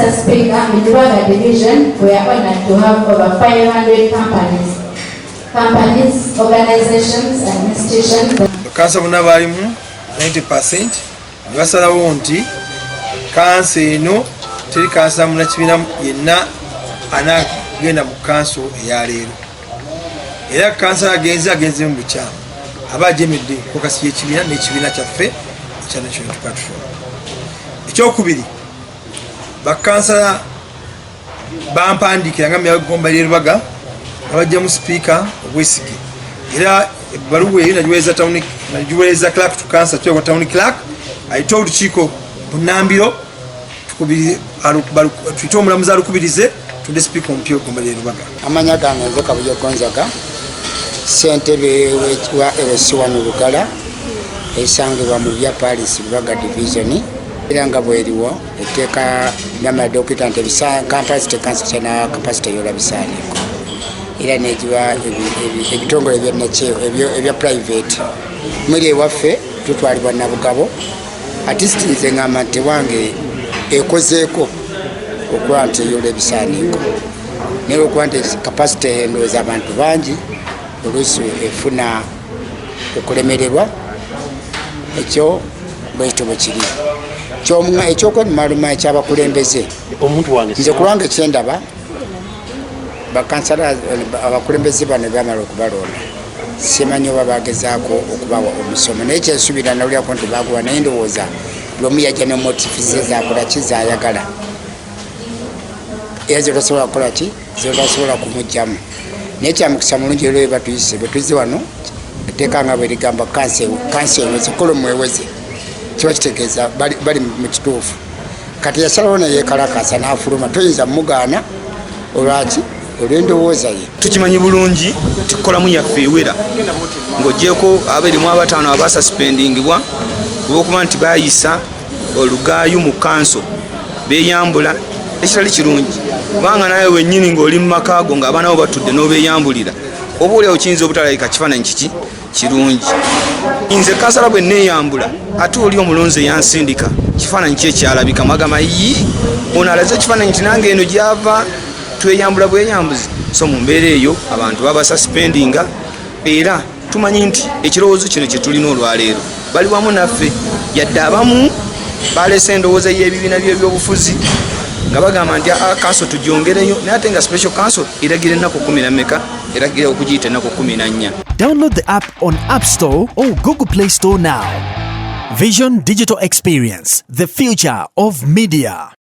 Mr. Speaker, in Lubaga division, we are honored to have over 500 companies, organizations and institutions. Kansa bunabalimu 90% basalawo nti kansa eno teri kansa munakibiina yenna anagenda mu kanso eyaleero, era kansa agenze mu bukyamu aba ajemedde kokasi y'ekibiina n'ekibiina kyaffe ekya National Unity Platform. Ekyokubiri, bakansala bampandiikira nga myagomba Lubaga abajjamu sipiika Obwesige, era ebbaluwa eyo nagiweereza clerk to council tuwa town clerk ayita olukiiko Bunnambiro tuyite omulamuzi alukubirize tudde sipiika omupya Gomba Lubaga. Amanya gange nze Kabuye Gonzaga, ssentebe wa LC1 Lugala esangibwa mu bya Paris Lubaga division, era nga bweriwo etteeka n'amadokita nti capacity cancer kyana capacity yola bisaaniko, era negiwa ebitongole ebya private muri ewaffe tutwalibwa nabugabo. Artist nze ngamba nti wange ekozeeko okuba nti eyola ebisaaniko, naye okuba nti capacity endowooza abantu bangi oluusi efuna okulemererwa, ekyo bwekityo bwe kiri. Ekyokwemaaluma ekyabakulembeze nze kulwange ekyendaba bakansala abakulembeze bano bamala okubalonda simanyi oba bagezaako okubawa omusomo, naye kyensuubira nawulyako nti baguwa, naye ndowooza buli omu yajja ne motifize zakola ki zayagala, era zetasobola kukola ki zetasobola kumugjamu. Naye kyamukisa mulungi era batuyise betuyize wano etteeka nga bwe ligamba kansa eweze kola mweweze, kiba kitegeeza bali mu kituufu. Kati yasalawo neyeekalakasa n'afuluma, toyinza mugaana olwaki olw'endowooza ye. Tukimanyi bulungi tukolamu yaffe ewera ng'ogyeko abirimu abataano abasuspendingibwa olw'okuba nti baayisa olugaayu mu kanso beeyambula, ekitali kirungi kubanga naye wennyini ng'oli mu makaago ng'abaana bo batudde n'obeeyambulira, oba oliawo kiyinza obutalabika kifaananyi kiki kirungi. Nze kansala bwe neeyambula ate oli omulonzi eyansindika kifaananyi ki ekyalabika, magama yi ono alaze ekifaananyi nti nange eno gyava tweyambula bweyambuzi. So mu mbeera eyo abantu baba suspendinga, era tumanyi nti ekirowoozo kino kye tulina olwaleero bali wamu naffe, yadde abamu balesa endowooza y'ebibiina by'ebyobufuzi nga bagamba nti kanso tugyongereyo, naye ate nga special council eragira ennaku 10 eragira okugiyita ennaku 14. Download the app on App Store or Google Play Store now. Vision Digital Experience, the future of media.